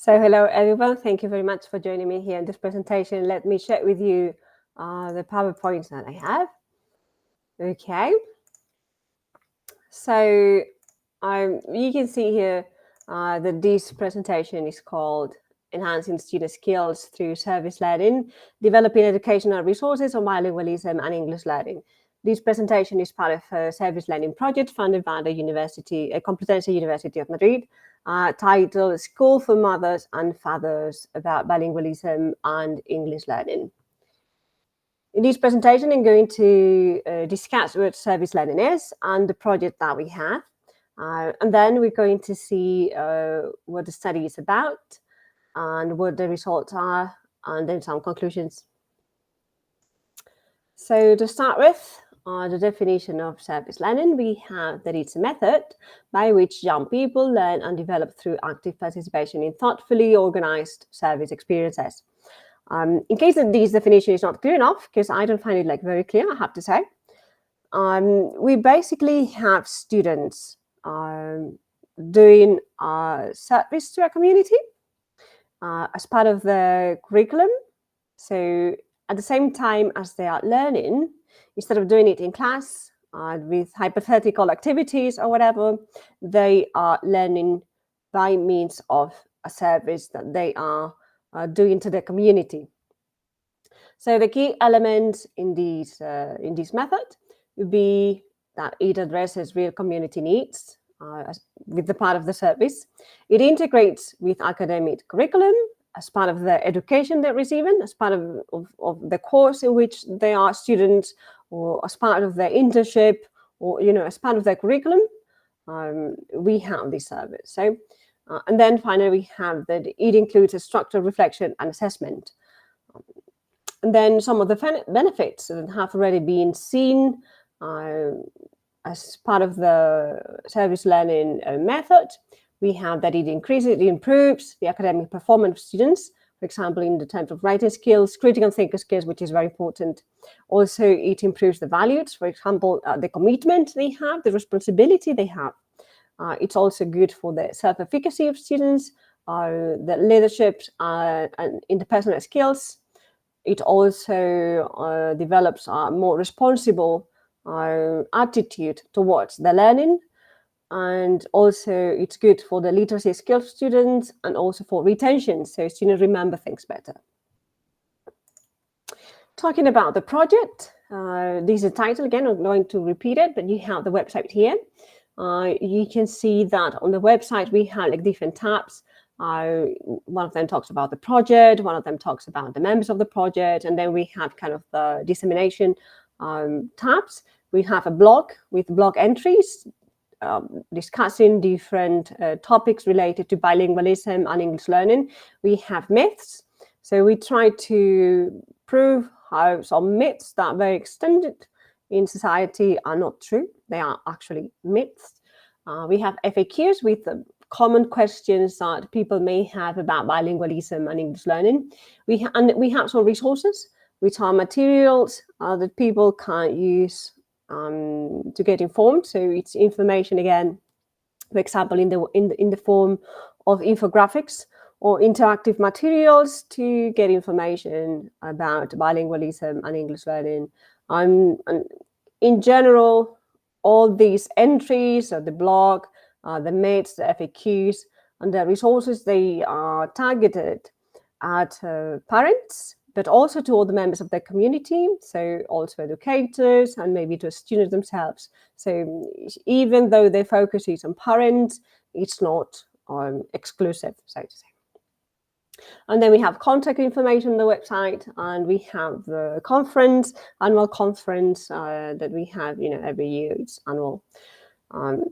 So hello everyone, thank you very much for joining me here in this presentation. Let me share with you the PowerPoints that I have. Okay, so you can see here that this presentation is called Enhancing Student Skills Through Service Learning, Developing Educational Resources on Bilingualism and English Learning. This presentation is part of a service learning project funded by the Complutense University of Madrid, titled School for Mothers and Fathers about Bilingualism and English Learning. In this presentation, I'm going to discuss what service learning is and the project that we have. And then we're going to see what the study is about and what the results are, and then some conclusions. So to start with, the definition of service learning, we have that it's a method by which young people learn and develop through active participation in thoughtfully organized service experiences. In case that this definition is not clear enough, because I don't find it very clear, I have to say, we basically have students doing service to a community as part of the curriculum. So at the same time as they are learning, instead of doing it in class with hypothetical activities or whatever, they are learning by means of a service that they are doing to the community. So the key element in this method would be that it addresses real community needs with the part of the service. It integrates with academic curriculum as part of the education they're receiving, as part of the course in which they are students, or as part of their internship, or as part of their curriculum. We have this service. So, and then finally we have that it includes a structured reflection and assessment. And then some of the benefits that have already been seen as part of the service learning method. We have that it improves the academic performance of students, for example, in the terms of writing skills, critical thinking skills, which is very important. Also, it improves the values, for example, the commitment they have, the responsibility they have. It's also good for the self-efficacy of students, the leadership and interpersonal skills. It also develops a more responsible attitude towards the learning. And also it's good for the literacy skills of students and also for retention, so students remember things better. Talking about the project, this is the title again, I'm going to repeat it, but you have the website here. You can see that on the website we have different tabs. One of them talks about the project, one of them talks about the members of the project, and then we have kind of the dissemination tabs. We have a blog with blog entries discussing different topics related to bilingualism and English learning. We have myths. So we try to prove how some myths that are very extended in society are not true. They are actually myths. We have FAQs with common questions that people may have about bilingualism and English learning. We have some resources, which are materials that people can use to get informed. So it's information again, for example, in the form of infographics or interactive materials to get information about bilingualism and English learning. And in general, all these entries of the blog, the myths, the FAQs, and the resources, they are targeted at parents, but also to all the members of the community, so also educators and maybe to students themselves. So even though their focus is on parents, it's not exclusive, so to say. And then we have contact information on the website, and we have the annual conference that we have, every year. It's annual.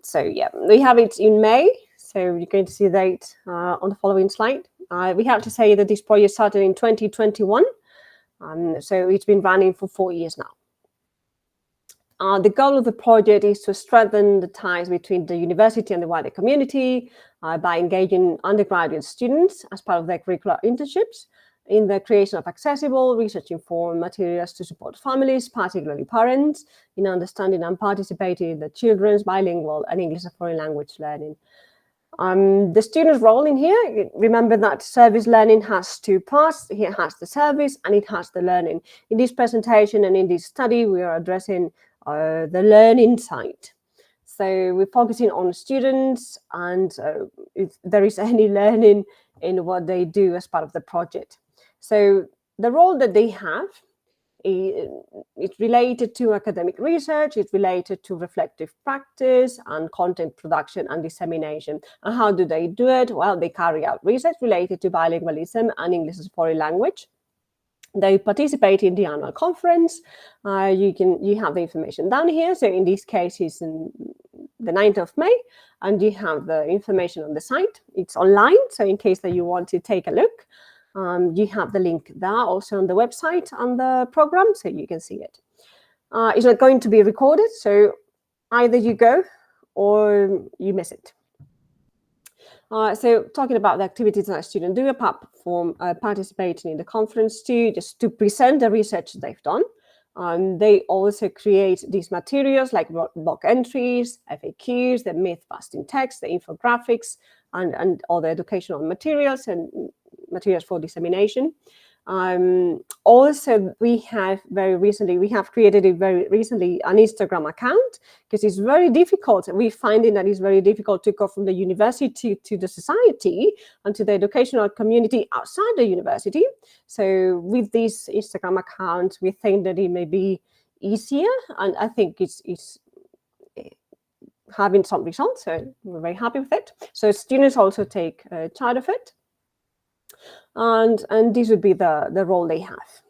So yeah, we have it in May. So you're going to see the date on the following slide. We have to say that this project started in 2021. So it's been running for 4 years now. The goal of the project is to strengthen the ties between the university and the wider community by engaging undergraduate students as part of their curricular internships in the creation of accessible, research-informed materials to support families, particularly parents, in understanding and participating in the children's bilingual and English as a foreign language learning. The student's role in here, remember that service learning has two parts. Here it has the service and it has the learning. In this presentation and in this study, we are addressing the learning side. So we're focusing on students and if there is any learning in what they do as part of the project. So the role that they have, it's related to academic research, it's related to reflective practice and content production and dissemination. And how do they do it? Well, they carry out research related to bilingualism and English as a foreign language. They participate in the annual conference. You have the information down here. So in this case, it's in the 9th of May, and you have the information on the site. It's online, so in case that you want to take a look, you have the link there also on the website on the program, so you can see it. It's not going to be recorded, so either you go or you miss it. So talking about the activities that students do, apart from participating in the conference too, just to present the research they've done. They also create these materials like blog entries, FAQs, the myth-busting text, the infographics, and all the educational materials and materials for dissemination. Also, we have created an Instagram account, because it's very difficult. We're finding that it's very difficult to go from the university to the society and to the educational community outside the university. So with this Instagram account, we think that it may be easier, and I think it's having some results, so we're very happy with it. So students also take charge of it. And this would be the role they have.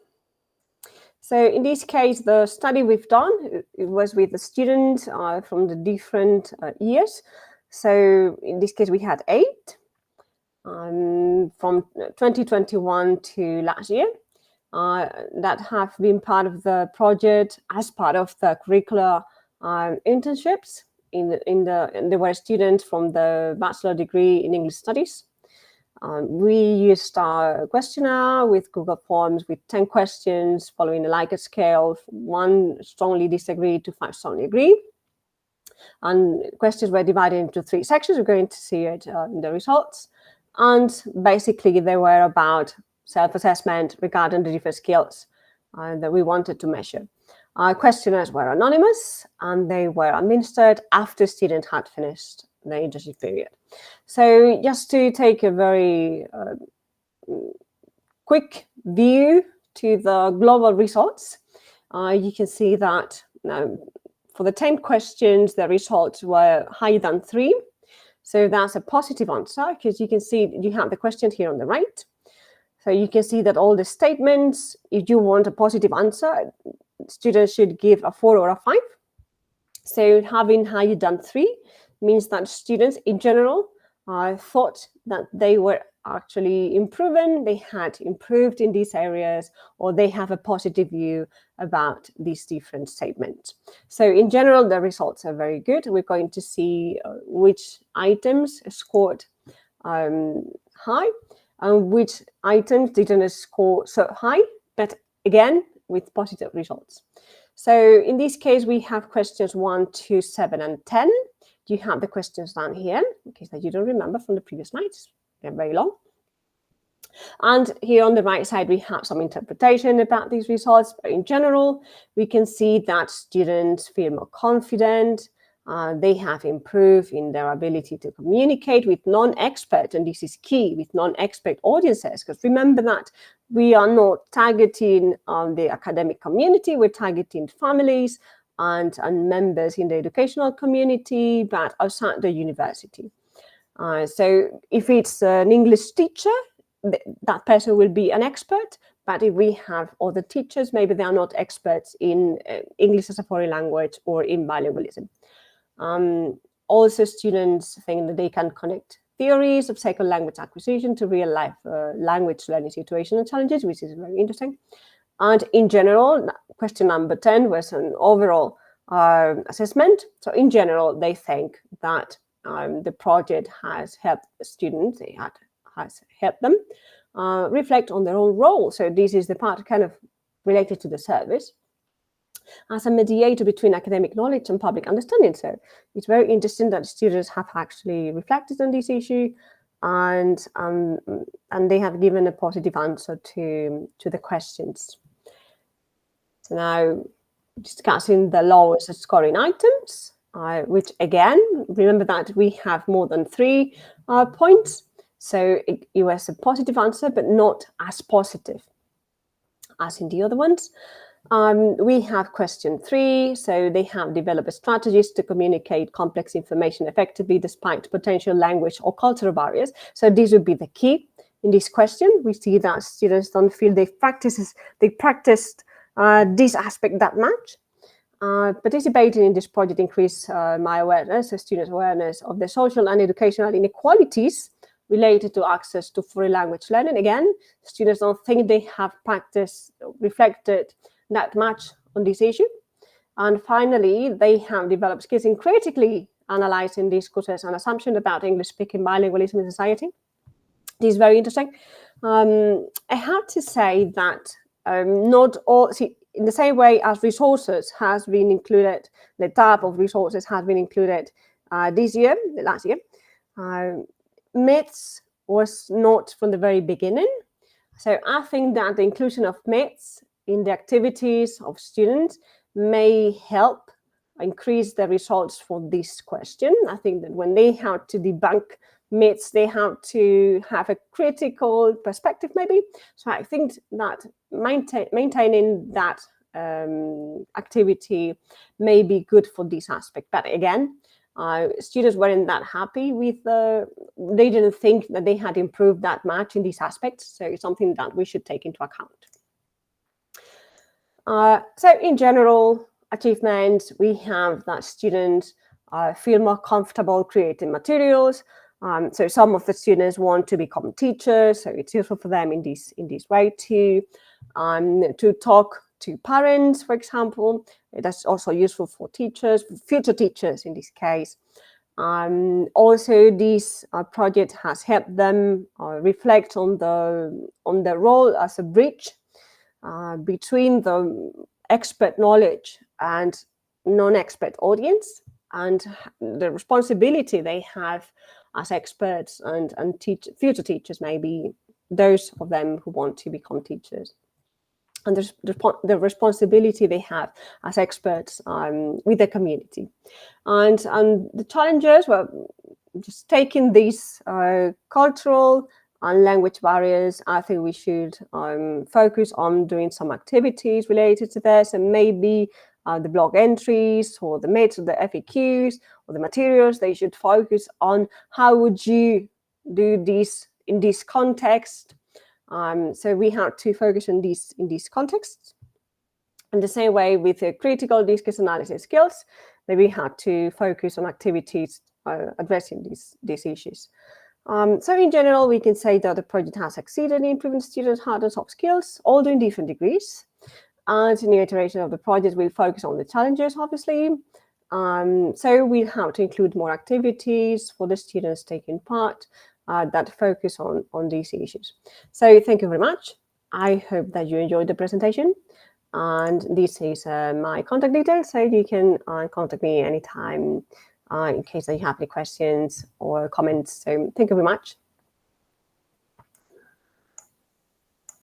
So in this case, the study we've done, it was with the students from the different years. So in this case, we had 8 from 2021 to last year that have been part of the project as part of the curricular internships. There were students from the bachelor degree in English Studies. We used our questionnaire with Google Forms with 10 questions following a Likert scale, 1 strongly disagree to 5 strongly agree. And questions were divided into 3 sections. We're going to see it in the results. And basically, they were about self-assessment regarding the different skills that we wanted to measure. Our questionnaires were anonymous, and they were administered after students had finished the internship period. So just to take a very quick view to the global results, you can see that for the 10 questions, the results were higher than 3. So that's a positive answer, because you can see you have the question here on the right. So you can see that all the statements, if you want a positive answer, students should give a 4 or a 5. So having higher than 3 means that students in general thought that they were actually improving, they had improved in these areas, or they have a positive view about these different statements. So in general, the results are very good. We're going to see which items scored high and which items didn't score so high, but again, with positive results. So in this case, we have questions 1 to 7 and 10. You have the questions down here, in case that you don't remember from the previous slides. They're very long. And here on the right side, we have some interpretation about these results. But in general, we can see that students feel more confident. They have improved in their ability to communicate with non-expert, and this is key, with non-expert audiences, because remember that we are not targeting the academic community, we're targeting families and members in the educational community, but outside the university. So if it's an English teacher, that person will be an expert, but if we have other teachers, maybe they are not experts in English as a foreign language or in bilingualism. Also, students think that they can connect theories of second language acquisition to real-life language learning situations and challenges, which is very interesting. And in general, question number 10 was an overall assessment. So in general, they think that the project has helped students, has helped them reflect on their own role. So this is the part kind of related to the service. as a mediator between academic knowledge and public understanding. So it's very interesting that students have actually reflected on this issue, and they have given a positive answer to the questions. So now discussing the lowest scoring items, which again, remember that we have more than 3 points. So it was a positive answer, but not as positive as in the other ones. We have question 3. So they have developed strategies to communicate complex information effectively despite potential language or cultural barriers. So this would be the key in this question. We see that students don't feel they practiced this aspect that much. Participating in this project increased my awareness, so students' awareness of the social and educational inequalities related to access to foreign language learning. Again, students don't think they have reflected that much on this issue. And finally, they have developed skills in critically analyzing discourses and assumptions about English-speaking bilingualism in society. This is very interesting. I have to say that not all, in the same way as resources has been included, the type of resources has been included last year, myths was not from the very beginning. So I think that the inclusion of myths in the activities of students may help increase the results for this question. I think that when they have to debunk myths, they have to have a critical perspective maybe. So I think that maintaining that activity may be good for this aspect. But again, students weren't that happy with they didn't think that they had improved that much in these aspects. So it's something that we should take into account. So in general, achievements, we have that students feel more comfortable creating materials. So some of the students want to become teachers, so it's useful for them in this way to talk to parents, for example. That's also useful for teachers, future teachers in this case. Also, this project has helped them reflect on the role as a bridge between the expert knowledge and non-expert audience, and the responsibility they have as experts and future teachers, maybe those of them who want to become teachers, and the responsibility they have as experts with the community. And the challenges were just taking these cultural and language barriers. I think we should focus on doing some activities related to this, and maybe the blog entries or the myths or the FAQs or the materials, they should focus on how would you do this in this context. So we have to focus on this in these contexts. In the same way with the critical discourse analysis skills, that we have to focus on activities addressing these issues. So in general, we can say that the project has succeeded in improving students' hard and soft skills, although in different degrees. And in the iteration of the project, we focus on the challenges, obviously. So we have to include more activities for the students taking part that focus on these issues. So thank you very much. I hope that you enjoyed the presentation. And this is my contact details, so you can contact me anytime in case you have any questions or comments. So thank you very much.